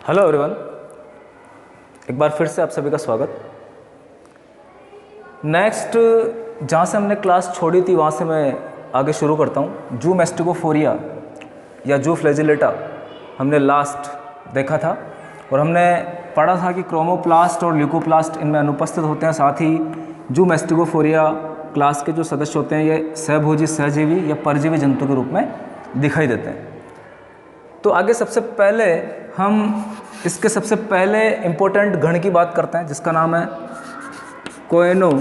Hello everyone, एक बार फिर से आप सभी का स्वागत। नेक्स्ट जहाँ से हमने क्लास छोड़ी थी वहाँ से मैं आगे शुरू करता हूँ। जू मैस्टिकोफोरिया या जू फ्लैजिलेटा हमने लास्ट देखा था और हमने पढ़ा था कि क्रोमोप्लास्ट और ल्यूकोप्लास्ट इनमें अनुपस्थित होते हैं। साथ ही जू मैस्टिकोफोरिया क्लास के जो सदस्य होते हैं ये सहभोजी, सहजीवी या परजीवी जंतु के रूप में दिखाई देते हैं। तो आगे सबसे पहले हम इसके सबसे पहले इम्पोर्टेंट गण की बात करते हैं जिसका नाम है कोएनो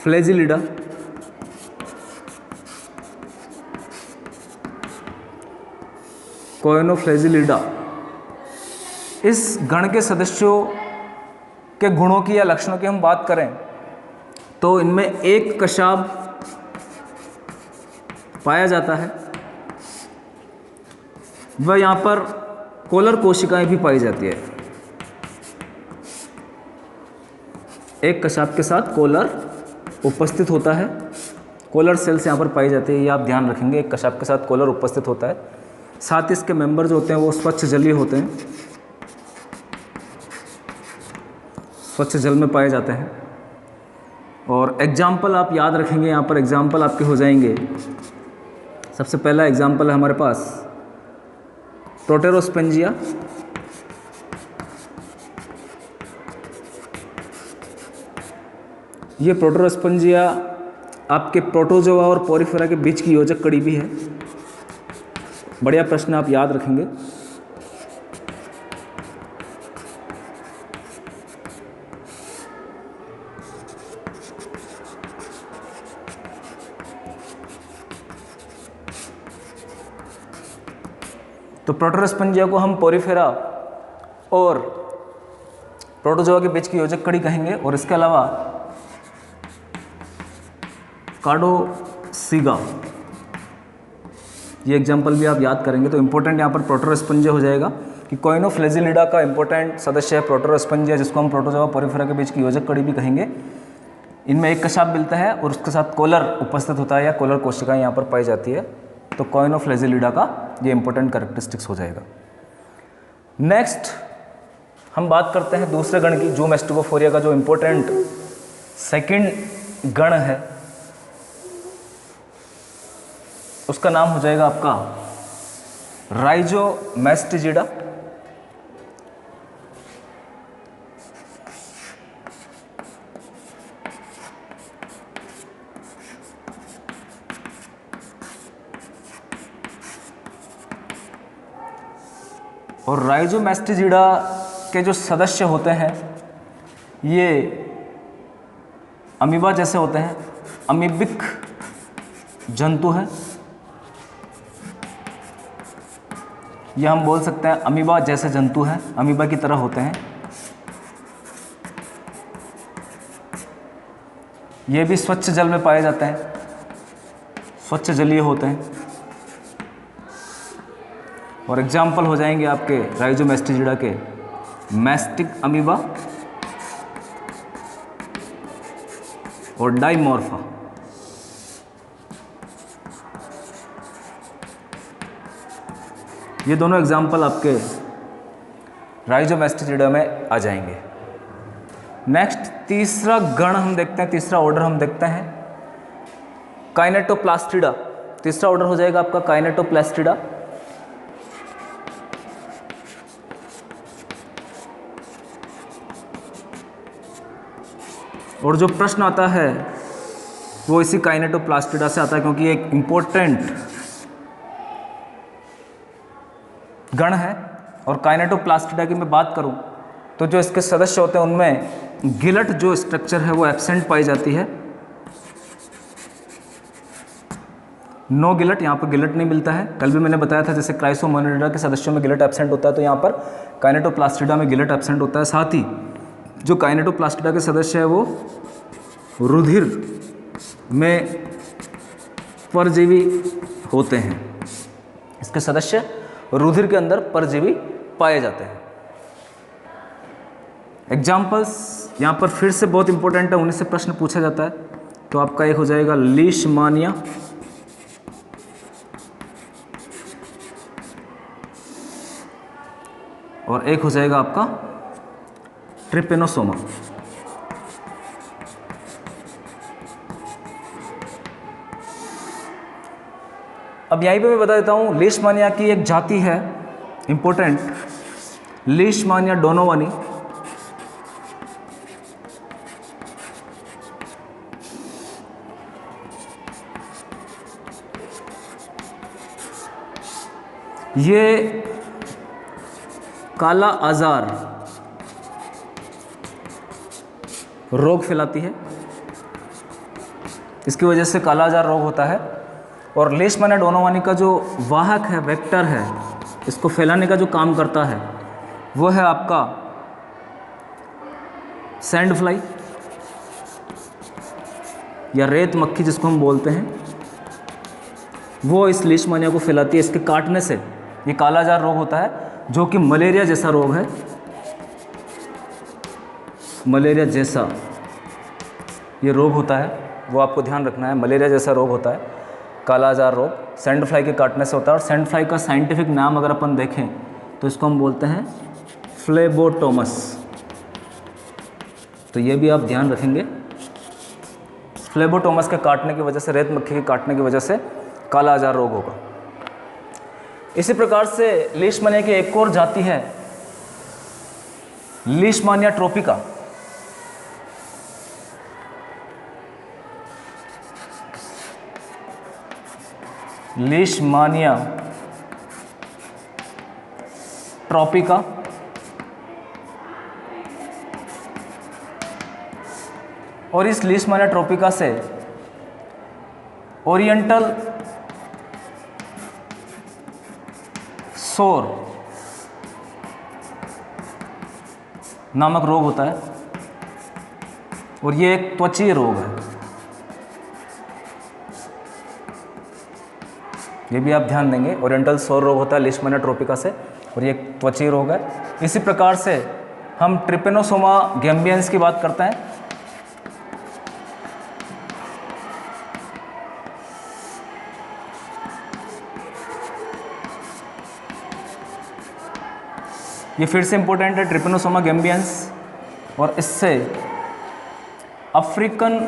फ्लैजिलिडा। कोएनो फ्लैजिलिडा इस गण के सदस्यों के गुणों की या लक्षणों की हम बात करें तो इनमें एक कशाब पाया जाता है, वह यहाँ पर कोलर कोशिकाएं भी पाई जाती है। एक कशाब के साथ कोलर उपस्थित होता है, कोलर सेल्स यहाँ पर पाई जाती है, ये आप ध्यान रखेंगे। एक कशाब के साथ कोलर उपस्थित होता है। साथ ही इसके मेंबर जो होते हैं वो स्वच्छ जलीय होते हैं, स्वच्छ जल में पाए जाते हैं। और एग्जाम्पल आप याद रखेंगे, यहाँ पर एग्जाम्पल आपके हो जाएंगे। सबसे पहला एग्जाम्पल है हमारे पास प्रोटेरोस्पेंजिया, ये प्रोटेरोस्पेंजिया आपके प्रोटोजोआ और पोरिफेरा के बीच की योजक कड़ी भी है। बढ़िया प्रश्न आप याद रखेंगे। तो प्रोटेरोस्पेंजिया को हम पोरिफेरा और प्रोटोजोआ के बीच की योजक कड़ी कहेंगे। और इसके अलावा कार्डोसिगा, ये एग्जाम्पल भी आप याद करेंगे। तो इंपॉर्टेंट यहाँ पर प्रोटेरोस्पेंजिया हो जाएगा कि कोएनो फ्लैजिलिडा का इंपॉर्टेंट सदस्य है प्रोटेरोस्पेंजिया, जिसको हम प्रोटोजोआ पोरिफेरा के बीच की योजक कड़ी भी कहेंगे। इनमें एक कशाब मिलता है और उसके साथ कोलर उपस्थित होता है या कोलर कोशिकाएं यहाँ पर पाई जाती है। तो कोएनो फ्लैजिलिडा का ये इंपॉर्टेंट कैरेक्टरिस्टिक्स हो जाएगा। नेक्स्ट हम बात करते हैं दूसरे गण की, जू मैस्टिकोफोरिया का जो इंपॉर्टेंट सेकंड गण है उसका नाम हो जाएगा आपका राइजोमैस्टिजिडा। और राइजोमैस्टिजिडा के जो सदस्य होते हैं ये अमीबा जैसे होते हैं, अमीबिक जंतु है। ये हम बोल सकते हैं अमीबा जैसे जंतु हैं, अमीबा की तरह होते हैं। ये भी स्वच्छ जल में पाए जाते हैं, स्वच्छ जलीय होते हैं। और एग्जाम्पल हो जाएंगे आपके राइजोमैस्टिजिडा के मैस्टिक अमीबा और डाइमॉर्फा। ये दोनों एग्जाम्पल आपके राइजोमैस्टिजिडा में आ जाएंगे। नेक्स्ट तीसरा गण हम देखते हैं, तीसरा ऑर्डर हम देखते हैं काइनेटोप्लास्टिडा। तीसरा ऑर्डर हो जाएगा आपका काइनेटोप्लास्टिडा। और जो प्रश्न आता है वो इसी काइनेटोप्लास्टिडा से आता है, क्योंकि एक इम्पोर्टेंट गण है। और काइनेटोप्लास्टिडा की मैं बात करूं तो जो इसके सदस्य होते हैं उनमें गिलट जो स्ट्रक्चर है वो एब्सेंट पाई जाती है। नो गिलट, यहाँ पर गिलट नहीं मिलता है। कल भी मैंने बताया था जैसे क्राइसोमोनिडा के सदस्यों में गिलट एब्सेंट होता है, तो यहाँ पर काइनेटोप्लास्टिडा में गिलट एब्सेंट होता है। साथ ही जो काइनेटोप्लास्टिडा के सदस्य है वो रुधिर में परजीवी होते हैं। इसके सदस्य रुधिर के अंदर परजीवी पाए जाते हैं। एग्जाम्पल्स यहाँ पर फिर से बहुत इंपॉर्टेंट है, उन्हीं से प्रश्न पूछा जाता है। तो आपका एक हो जाएगा लीशमानिया, और एक हो जाएगा आपका ट्रिपेनोसोमा। अब यहीं पे मैं बता देता हूँ, लीशमानिया की एक जाति है इंपॉर्टेंट, लीशमानिया डोनोवानी। ये काला आजार रोग फैलाती है, इसकी वजह से काला आजार रोग होता है। और लीशमानिया डोनोवानी का जो वाहक है, वेक्टर है, इसको फैलाने का जो काम करता है वो है आपका सैंड फ्लाई या रेत मक्खी जिसको हम बोलते हैं, वो इस लीशमानिया को फैलाती है। इसके काटने से ये काला आजार रोग होता है, जो कि मलेरिया जैसा रोग है, मलेरिया जैसा ये रोग होता है, वो आपको ध्यान रखना है। मलेरिया जैसा रोग होता है काला आजार रोग, सैंड फ्लाई के काटने से होता है। और सैंड फ्लाई का साइंटिफिक नाम अगर अपन देखें तो इसको हम बोलते हैं फ्लेबोटोमस। तो ये भी आप ध्यान रखेंगे, फ्लेबोटोमस के काटने की वजह से, रेत मक्खी के काटने की वजह से काला आजार रोग होगा। इसी प्रकार से लीशमानिया की एक और जाति है लीशमानिया ट्रोपिका। लीशमानिया ट्रोपिका और इस लीशमानिया ट्रोपिका से ओरिएंटल सोर नामक रोग होता है, और ये एक त्वचीय रोग है। ये भी आप ध्यान देंगे, ओरिएंटल सोर रोग होता है लीशमानिया ट्रोपिका से, और ये एक त्वचीय रोग है। इसी प्रकार से हम ट्रिपेनोसोमा गैम्बियंस की बात करते हैं। ये फिर से इंपॉर्टेंट है, ट्रिपेनोसोमा गैम्बियंस, और इससे अफ्रीकन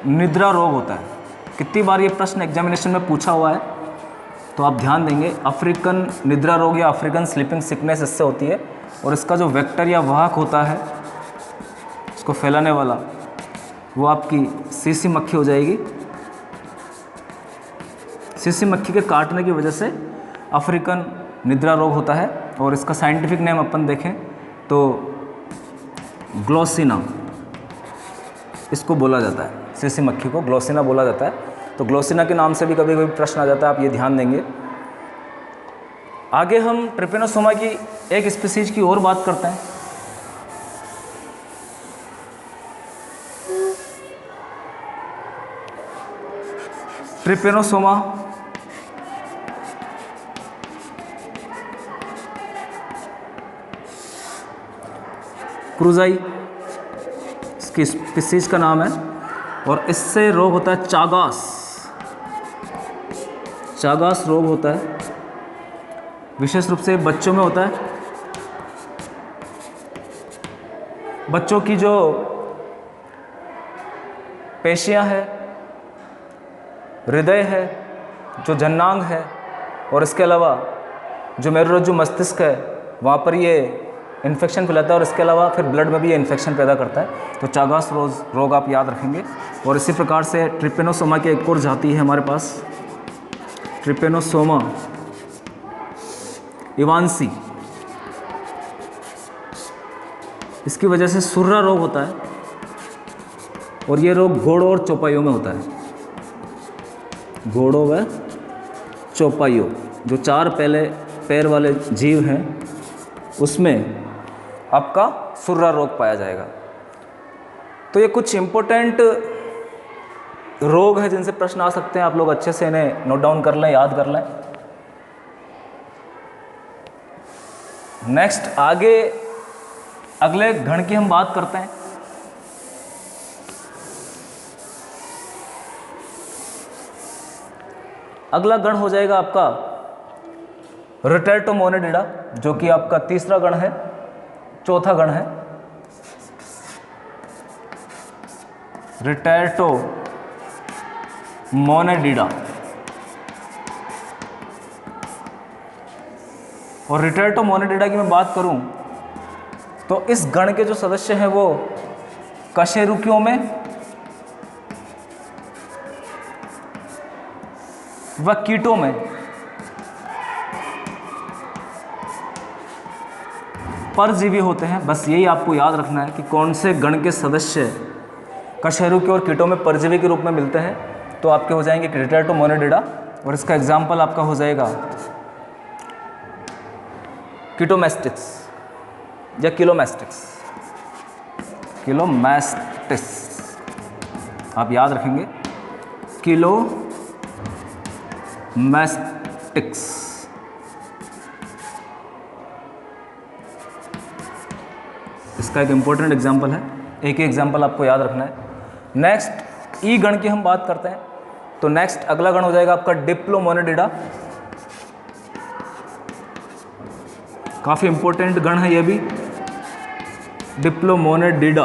निद्रा रोग होता है। कितनी बार ये प्रश्न एग्जामिनेशन में पूछा हुआ है, तो आप ध्यान देंगे। अफ्रीकन निद्रा रोग या अफ्रीकन स्लीपिंग सिकनेस इससे होती है, और इसका जो वेक्टर या वाहक होता है, इसको फैलाने वाला, वो आपकी सीसी मक्खी हो जाएगी। सीसी मक्खी के काटने की वजह से अफ्रीकन निद्रा रोग होता है, और इसका साइंटिफिक नेम अपन देखें तो ग्लोसिना इसको बोला जाता है। सीसी मक्खी को ग्लोसिना बोला जाता है। तो ग्लोसिना के नाम से भी कभी कभी प्रश्न आ जाता है, आप ये ध्यान देंगे। आगे हम ट्रिपेनोसोमा की एक स्पीसीज की और बात करते हैं। ट्रिपेनोसोमा क्रूजाई इसकी स्पीसीज का नाम है, और इससे रोग होता है चागास। चागास रोग होता है, विशेष रूप से बच्चों में होता है। बच्चों की जो पेशियां है, हृदय है, जो जननांग है, और इसके अलावा जो मेरुरज्जु मस्तिष्क है, वहाँ पर ये इन्फेक्शन फैलाता है, और इसके अलावा फिर ब्लड में भी ये इन्फेक्शन पैदा करता है। तो चागास रोग आप याद रखेंगे। और इसी प्रकार से ट्रिपेनोसोमा की एक और जाति है हमारे पास, ट्रिपेनोसोमा इवांसी। इसकी वजह से सुर्रा रोग होता है, और ये रोग घोड़ों और चौपाइयों में होता है। घोड़ों व चौपाइयों, जो चार पैर वाले जीव हैं, उसमें आपका सुर्रा रोग पाया जाएगा। तो ये कुछ इम्पोर्टेंट रोग है जिनसे प्रश्न आ सकते हैं। आप लोग अच्छे से इन्हें नोट डाउन कर लें, याद कर लें। नेक्स्ट आगे अगले गण की हम बात करते हैं। अगला गण हो जाएगा आपका रिटैटोमोनेडिडा जो कि आपका तीसरा गण है, चौथा गण है रिटैटोमोनेडिडा। और रिटैटोमोनेडिडा की मैं बात करूं तो इस गण के जो सदस्य हैं वो कशेरुकियों में व कीटों में परजीवी होते हैं। बस यही आपको याद रखना है कि कौन से गण के सदस्य कशेरुकी और कीटों में परजीवी के रूप में मिलते हैं। तो आपके हो जाएंगे रिटैटोमोनेडिडा और इसका एग्जाम्पल आपका हो जाएगा कीटोमैस्टिक्स या किलोमैस्टिक्स। किलोमैस्टिक्स आप याद रखेंगे, किलोमैस्टिक्स। इसका एक इंपॉर्टेंट एग्जाम्पल है, एक ही एग्जाम्पल आपको याद रखना है। नेक्स्ट ई गण की हम बात करते हैं तो नेक्स्ट अगला गण हो जाएगा आपका डिप्लोमोनेडिडा। काफ़ी इंपॉर्टेंट गण है ये भी, डिप्लोमोनेडिडा।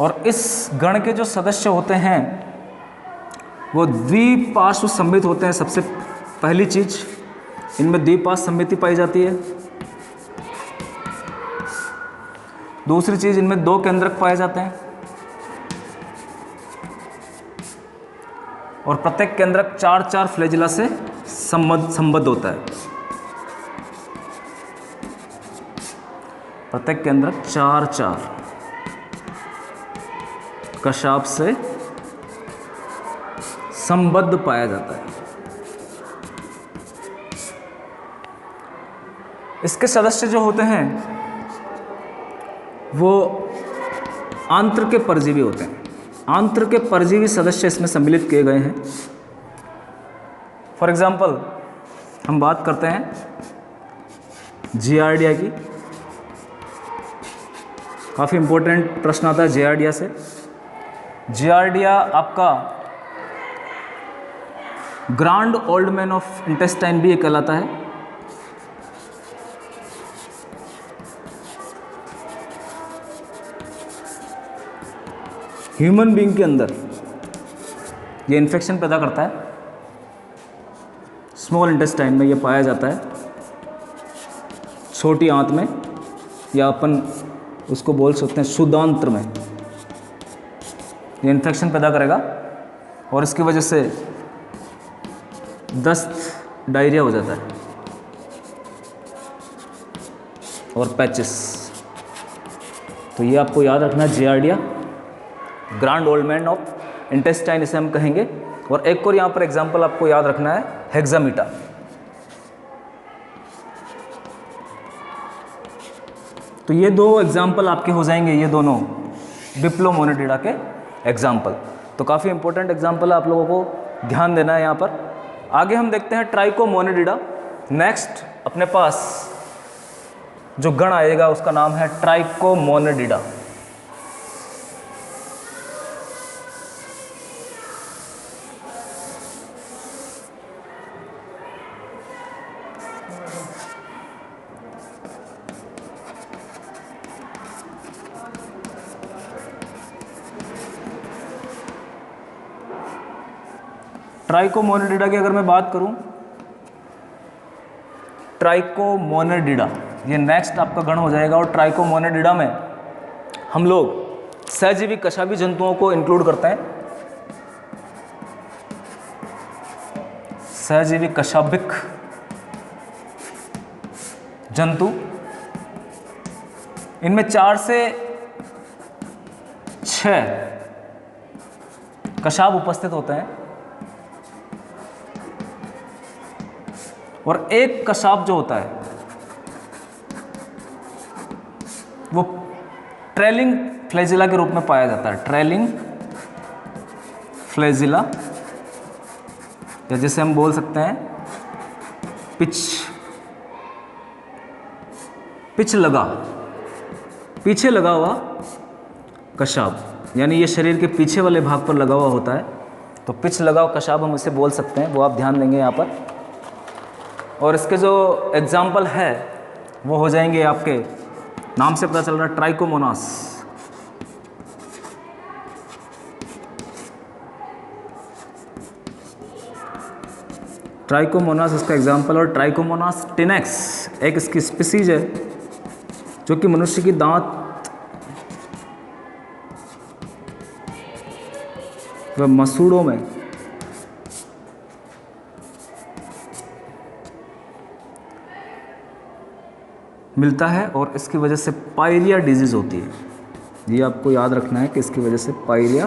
और इस गण के जो सदस्य होते हैं वो द्विपार्श्व सममित होते हैं। सबसे पहली चीज, इनमें द्विपार्श्व सममिति पाई जाती है। दूसरी चीज, इनमें दो केंद्रक पाए जाते हैं और प्रत्येक केंद्रक 4-4 फ्लैजिला से संबद्ध होता है। प्रत्येक केंद्रक 4-4 कशाप से संबद्ध पाया जाता है। इसके सदस्य जो होते हैं वो आंत्र के परजीवी होते हैं। आंत्र के परजीवी सदस्य इसमें सम्मिलित किए गए हैं। फॉर एग्जाम्पल हम बात करते हैं जियार्डिया की। काफ़ी इंपॉर्टेंट प्रश्न आता है जियार्डिया से। जियार्डिया आपका grand old man of intestine भी कहलाता है। ह्यूमन बीइंग के अंदर ये इन्फेक्शन पैदा करता है। स्मॉल इंटेस्टाइन में ये पाया जाता है, छोटी आंत में, या अपन उसको बोल सकते हैं शुद्धांत्र में। ये इन्फेक्शन पैदा करेगा और इसकी वजह से दस्त, डायरिया हो जाता है और पैचेस। तो ये आपको याद रखना है, giardia grand old man of intestine इसे हम कहेंगे। और एक और यहाँ पर एग्जाम्पल आपको याद रखना है, हेक्सामीटा। तो ये दो एग्जाम्पल आपके हो जाएंगे, ये दोनों डिप्लोमोनेडिडा के एग्जाम्पल। तो काफ़ी इंपॉर्टेंट एग्जाम्पल आप लोगों को ध्यान देना है यहाँ पर। आगे हम देखते हैं ट्राइकोमोनेडिडा। नेक्स्ट अपने पास जो गण आएगा उसका नाम है ट्राइकोमोनेडिडा। ट्राइकोमोनेडिडा की अगर मैं बात करूं, ट्राइकोमोनेडिडा ये नेक्स्ट आपका गण हो जाएगा। और ट्राइकोमोनेडिडा में हम लोग सहजीवी कशाभी जंतुओं को इंक्लूड करते हैं। सहजीवी कशाभिक जंतु, इनमें 4 से 6 कशाभ उपस्थित होते हैं और एक कशाप जो होता है वो ट्रेलिंग फ्लैजिला के रूप में पाया जाता है। ट्रेलिंग फ्लैजिला, या जिसे हम बोल सकते हैं पिच लगा, पीछे लगा हुआ कशाप, यानी ये शरीर के पीछे वाले भाग पर लगा हुआ होता है। तो पिच लगाओ कशाब हम इसे बोल सकते हैं, वो आप ध्यान देंगे यहाँ पर। और इसके जो एग्जाम्पल है वो हो जाएंगे, आपके नाम से पता चल रहा है, ट्राइकोमोनास। ट्राइकोमोनास इसका एग्जाम्पल। और ट्राइकोमोनास टिनेक्स एक इसकी स्पीसीज है जो कि मनुष्य की दांत व मसूड़ों में मिलता है और इसकी वजह से पायरिया डिजीज़ होती है। ये आपको याद रखना है कि इसकी वजह से पायरिया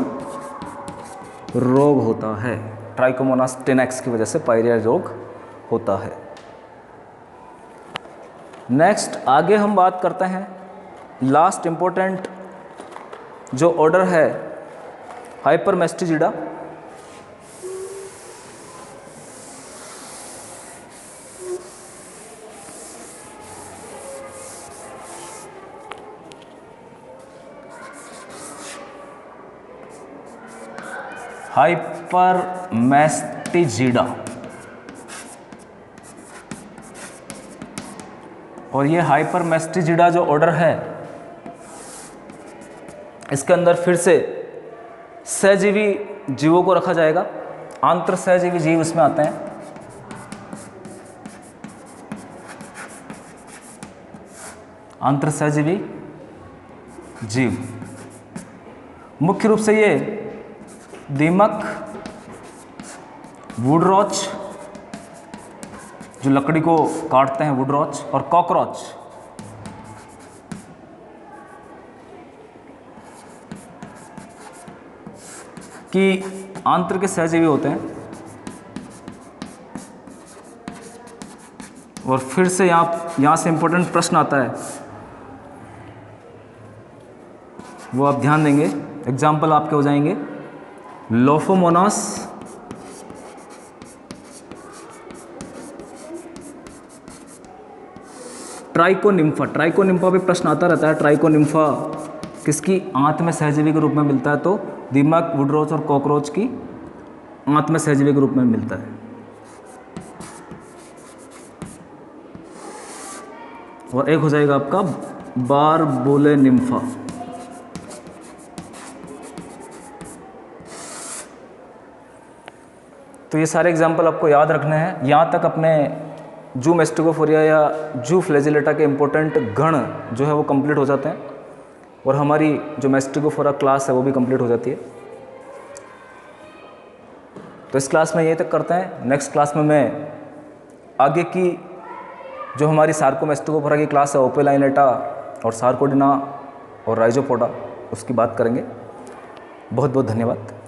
रोग होता है। ट्राइकोमोनास टिनेक्स की वजह से पायरिया रोग होता है। नेक्स्ट आगे हम बात करते हैं, लास्ट इम्पोर्टेंट जो ऑर्डर है हाइपरमेस्टिजिडा। हाइपरमेस्टिजिडा, और ये हाइपरमेस्टिजिडा जो ऑर्डर है इसके अंदर फिर से सहजीवी जीवों को रखा जाएगा। आंतर सहजीवी जीव इसमें आते हैं। आंतर सहजीवी जीव मुख्य रूप से ये दीमक, वुडरॉच जो लकड़ी को काटते हैं, वुडरॉच, और कॉकरोच। कि आंतर के सहजीवी होते हैं। और फिर से यहाँ से इंपॉर्टेंट प्रश्न आता है, वो आप ध्यान देंगे। एग्जाम्पल आपके हो जाएंगे लोफोमोनास, ट्राइकोनिम्फा। ट्राइकोनिम्फा भी प्रश्न आता रहता है। ट्राइकोनिम्फा किसकी आंत में सहजीवी के रूप में मिलता है? तो दीमक, वुडरॉच और कॉकरोच की आंत में सहजीवी के रूप में मिलता है। और एक हो जाएगा आपका बारबोलेनिम्फा। तो ये सारे एग्जाम्पल आपको याद रखने हैं। यहाँ तक अपने जू मेस्टिकोफोरिया या जू फ्लैजिलेटा के इम्पोर्टेंट गण जो है वो कंप्लीट हो जाते हैं, और हमारी जो मेस्टिकोफोरा क्लास है वो भी कंप्लीट हो जाती है। तो इस क्लास में यहीं तक करते हैं। नेक्स्ट क्लास में मैं आगे की जो हमारी सार्कोमेस्टिकोफोरा की क्लास है, ओपेलाइनेटा और सार्कोडिना और राइजोपोडा, उसकी बात करेंगे। बहुत बहुत धन्यवाद।